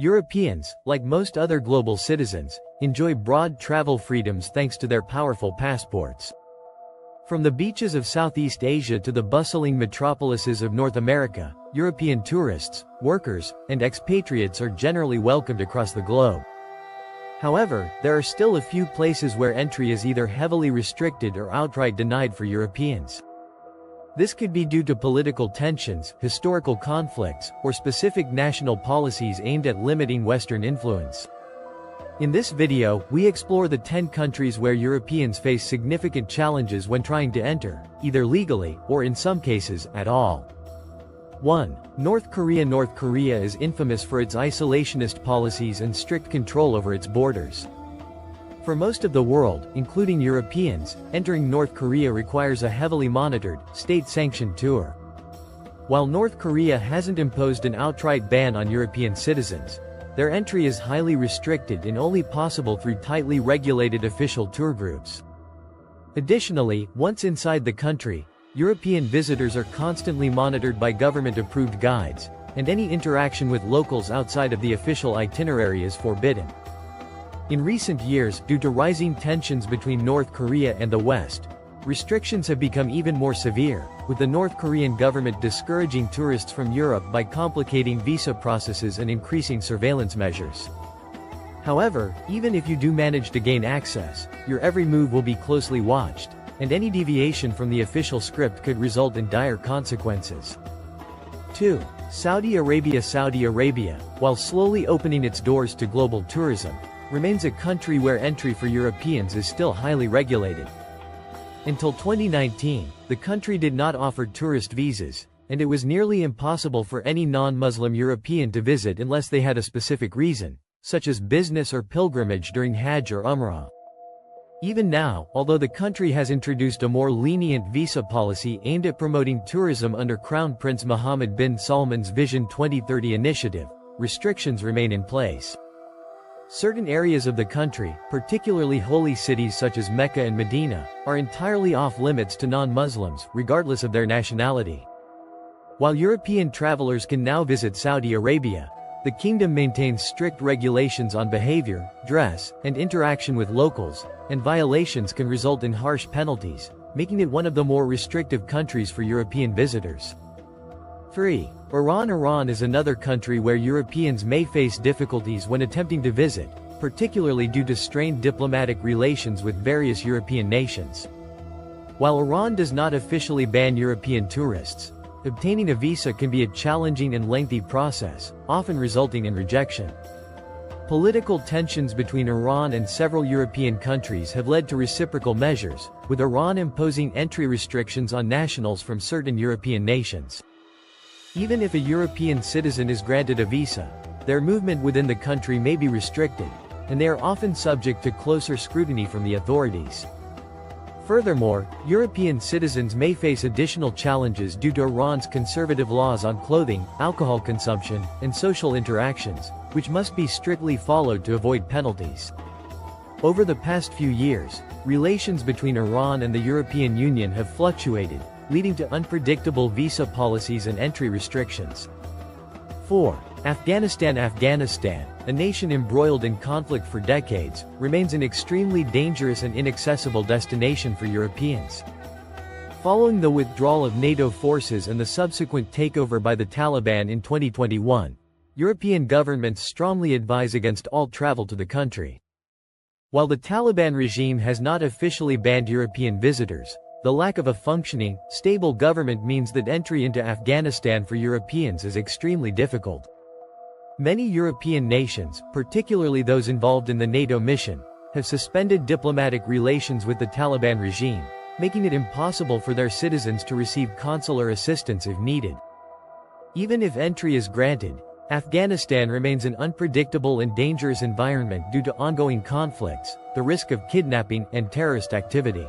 Europeans, like most other global citizens, enjoy broad travel freedoms thanks to their powerful passports. From the beaches of Southeast Asia to the bustling metropolises of North America, European tourists, workers, and expatriates are generally welcomed across the globe. However, there are still a few places where entry is either heavily restricted or outright denied for Europeans. This could be due to political tensions, historical conflicts, or specific national policies aimed at limiting Western influence. In this video, we explore the 10 countries where Europeans face significant challenges when trying to enter, either legally, or in some cases, at all. 1. North Korea. North Korea is infamous for its isolationist policies and strict control over its borders. For most of the world, including Europeans, entering North Korea requires a heavily monitored, state-sanctioned tour. While North Korea hasn't imposed an outright ban on European citizens, their entry is highly restricted and only possible through tightly regulated official tour groups. Additionally, once inside the country, European visitors are constantly monitored by government-approved guides, and any interaction with locals outside of the official itinerary is forbidden. In recent years, due to rising tensions between North Korea and the West, restrictions have become even more severe, with the North Korean government discouraging tourists from Europe by complicating visa processes and increasing surveillance measures. However, even if you do manage to gain access, your every move will be closely watched, and any deviation from the official script could result in dire consequences. 2. Saudi Arabia. Saudi Arabia, while slowly opening its doors to global tourism, remains a country where entry for Europeans is still highly regulated. Until 2019, the country did not offer tourist visas, and it was nearly impossible for any non-Muslim European to visit unless they had a specific reason, such as business or pilgrimage during Hajj or Umrah. Even now, although the country has introduced a more lenient visa policy aimed at promoting tourism under Crown Prince Mohammed bin Salman's Vision 2030 initiative, restrictions remain in place. Certain areas of the country, particularly holy cities such as Mecca and Medina, are entirely off-limits to non-Muslims, regardless of their nationality. While European travelers can now visit Saudi Arabia, the kingdom maintains strict regulations on behavior, dress, and interaction with locals, and violations can result in harsh penalties, making it one of the more restrictive countries for European visitors. 3. Iran. Iran is another country where Europeans may face difficulties when attempting to visit, particularly due to strained diplomatic relations with various European nations. While Iran does not officially ban European tourists, obtaining a visa can be a challenging and lengthy process, often resulting in rejection. Political tensions between Iran and several European countries have led to reciprocal measures, with Iran imposing entry restrictions on nationals from certain European nations. Even if a European citizen is granted a visa, their movement within the country may be restricted, and they are often subject to closer scrutiny from the authorities. Furthermore, European citizens may face additional challenges due to Iran's conservative laws on clothing, alcohol consumption, and social interactions, which must be strictly followed to avoid penalties. Over the past few years, relations between Iran and the European Union have fluctuated, leading to unpredictable visa policies and entry restrictions. 4. Afghanistan. Afghanistan, a nation embroiled in conflict for decades, remains an extremely dangerous and inaccessible destination for Europeans. Following the withdrawal of NATO forces and the subsequent takeover by the Taliban in 2021, European governments strongly advise against all travel to the country. While the Taliban regime has not officially banned European visitors, the lack of a functioning, stable government means that entry into Afghanistan for Europeans is extremely difficult. Many European nations, particularly those involved in the NATO mission, have suspended diplomatic relations with the Taliban regime, making it impossible for their citizens to receive consular assistance if needed. Even if entry is granted, Afghanistan remains an unpredictable and dangerous environment due to ongoing conflicts, the risk of kidnapping, and terrorist activity.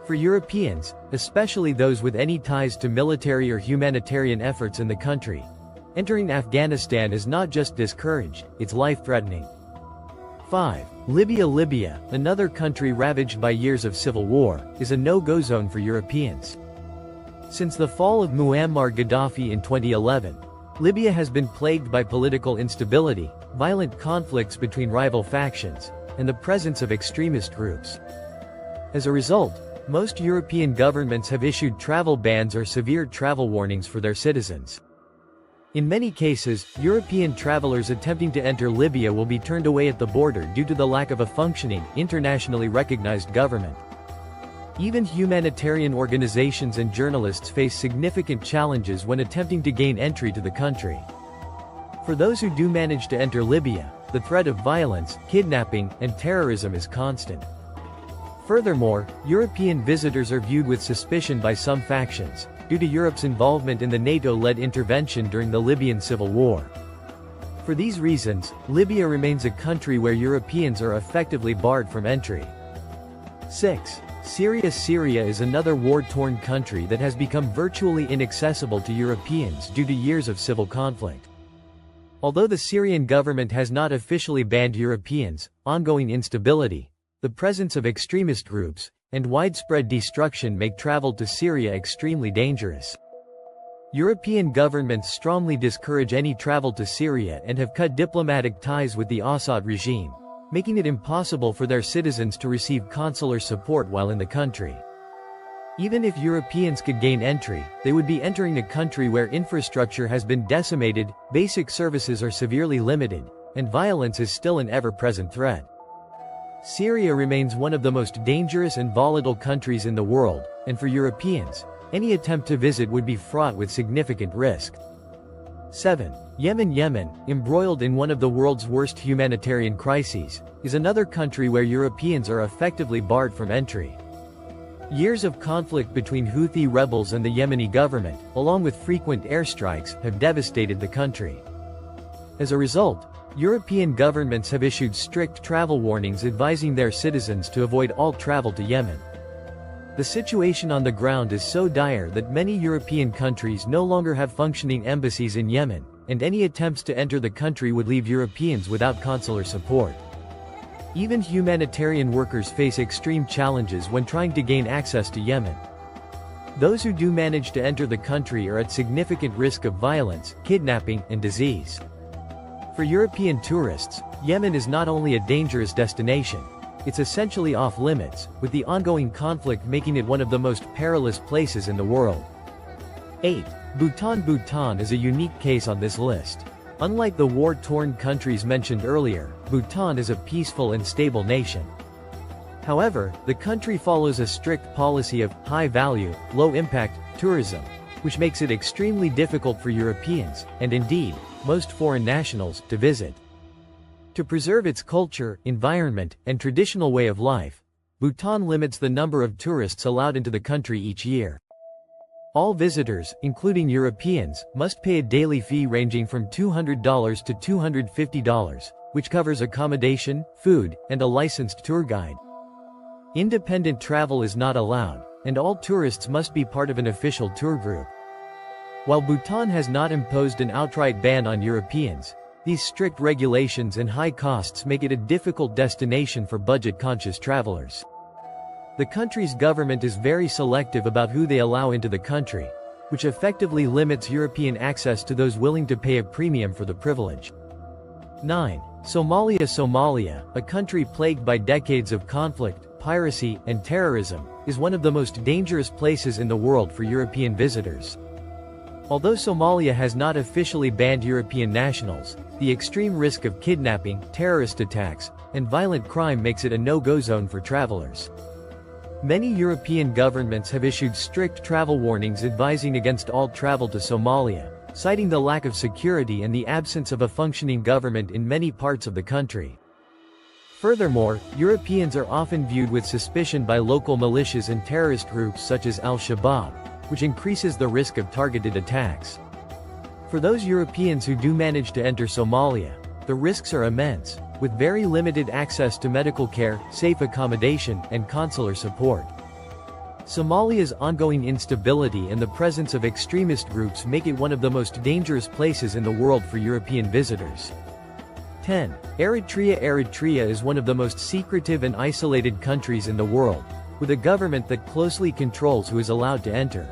For Europeans, especially those with any ties to military or humanitarian efforts in the country, entering Afghanistan is not just discouraged, it's life-threatening. 5. Libya. Libya, another country ravaged by years of civil war, is a no-go zone for Europeans. Since the fall of Muammar Gaddafi in 2011, Libya has been plagued by political instability, violent conflicts between rival factions, and the presence of extremist groups. As a result, most European governments have issued travel bans or severe travel warnings for their citizens. In many cases, European travelers attempting to enter Libya will be turned away at the border due to the lack of a functioning, internationally recognized government. Even humanitarian organizations and journalists face significant challenges when attempting to gain entry to the country. For those who do manage to enter Libya, the threat of violence, kidnapping, and terrorism is constant. Furthermore, European visitors are viewed with suspicion by some factions, due to Europe's involvement in the NATO-led intervention during the Libyan civil war. For these reasons, Libya remains a country where Europeans are effectively barred from entry. 6. Syria is another war-torn country that has become virtually inaccessible to Europeans due to years of civil conflict. Although the Syrian government has not officially banned Europeans, ongoing instability, the presence of extremist groups, and widespread destruction make travel to Syria extremely dangerous. European governments strongly discourage any travel to Syria and have cut diplomatic ties with the Assad regime, making it impossible for their citizens to receive consular support while in the country. Even if Europeans could gain entry, they would be entering a country where infrastructure has been decimated, basic services are severely limited, and violence is still an ever-present threat. Syria remains one of the most dangerous and volatile countries in the world, and for Europeans, any attempt to visit would be fraught with significant risk. 7. Yemen, embroiled in one of the world's worst humanitarian crises, is another country where Europeans are effectively barred from entry. Years of conflict between Houthi rebels and the Yemeni government, along with frequent airstrikes, have devastated the country. As a result, European governments have issued strict travel warnings advising their citizens to avoid all travel to Yemen. The situation on the ground is so dire that many European countries no longer have functioning embassies in Yemen, and any attempts to enter the country would leave Europeans without consular support. Even humanitarian workers face extreme challenges when trying to gain access to Yemen. Those who do manage to enter the country are at significant risk of violence, kidnapping, and disease. For European tourists, Yemen is not only a dangerous destination, it's essentially off-limits, with the ongoing conflict making it one of the most perilous places in the world. 8. Bhutan is a unique case on this list. Unlike the war-torn countries mentioned earlier, Bhutan is a peaceful and stable nation. However, the country follows a strict policy of high-value, low-impact tourism, which makes it extremely difficult for Europeans, and indeed, most foreign nationals, to visit. To preserve its culture, environment, and traditional way of life, Bhutan limits the number of tourists allowed into the country each year. All visitors, including Europeans, must pay a daily fee ranging from $200 to $250, which covers accommodation, food, and a licensed tour guide. Independent travel is not allowed, and all tourists must be part of an official tour group. While Bhutan has not imposed an outright ban on Europeans, these strict regulations and high costs make it a difficult destination for budget-conscious travelers. The country's government is very selective about who they allow into the country, which effectively limits European access to those willing to pay a premium for the privilege. 9. Somalia, a country plagued by decades of conflict, piracy, and terrorism, is one of the most dangerous places in the world for European visitors. Although Somalia has not officially banned European nationals, the extreme risk of kidnapping, terrorist attacks, and violent crime makes it a no-go zone for travelers. Many European governments have issued strict travel warnings advising against all travel to Somalia, citing the lack of security and the absence of a functioning government in many parts of the country. Furthermore, Europeans are often viewed with suspicion by local militias and terrorist groups such as Al-Shabaab, which increases the risk of targeted attacks. For those Europeans who do manage to enter Somalia, the risks are immense, with very limited access to medical care, safe accommodation, and consular support. Somalia's ongoing instability and the presence of extremist groups make it one of the most dangerous places in the world for European visitors. 10. Eritrea is one of the most secretive and isolated countries in the world, with a government that closely controls who is allowed to enter.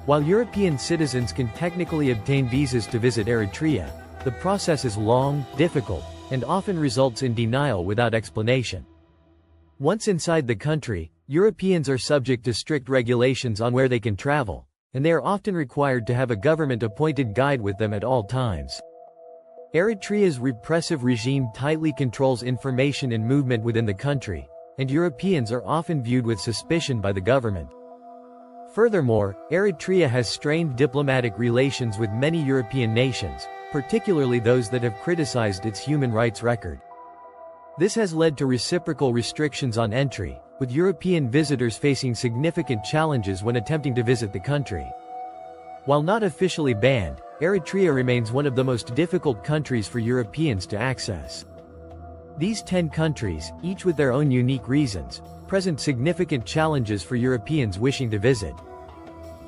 While European citizens can technically obtain visas to visit Eritrea, the process is long, difficult, and often results in denial without explanation. Once inside the country, Europeans are subject to strict regulations on where they can travel, and they are often required to have a government-appointed guide with them at all times. Eritrea's repressive regime tightly controls information and movement within the country, and Europeans are often viewed with suspicion by the government. Furthermore, Eritrea has strained diplomatic relations with many European nations, particularly those that have criticized its human rights record. This has led to reciprocal restrictions on entry, with European visitors facing significant challenges when attempting to visit the country. While not officially banned, Eritrea remains one of the most difficult countries for Europeans to access. These 10 countries, each with their own unique reasons, present significant challenges for Europeans wishing to visit.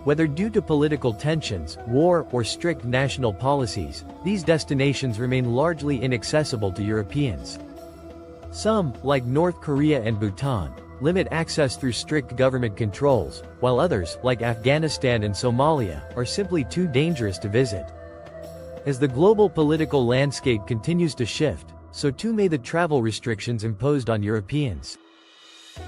Whether due to political tensions, war, or strict national policies, these destinations remain largely inaccessible to Europeans. Some, like North Korea and Bhutan, limit access through strict government controls, while others, like Afghanistan and Somalia, are simply too dangerous to visit. As the global political landscape continues to shift, so too may the travel restrictions imposed on Europeans.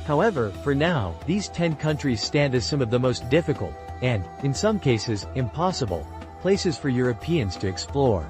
However, for now, these 10 countries stand as some of the most difficult, and, in some cases, impossible, places for Europeans to explore.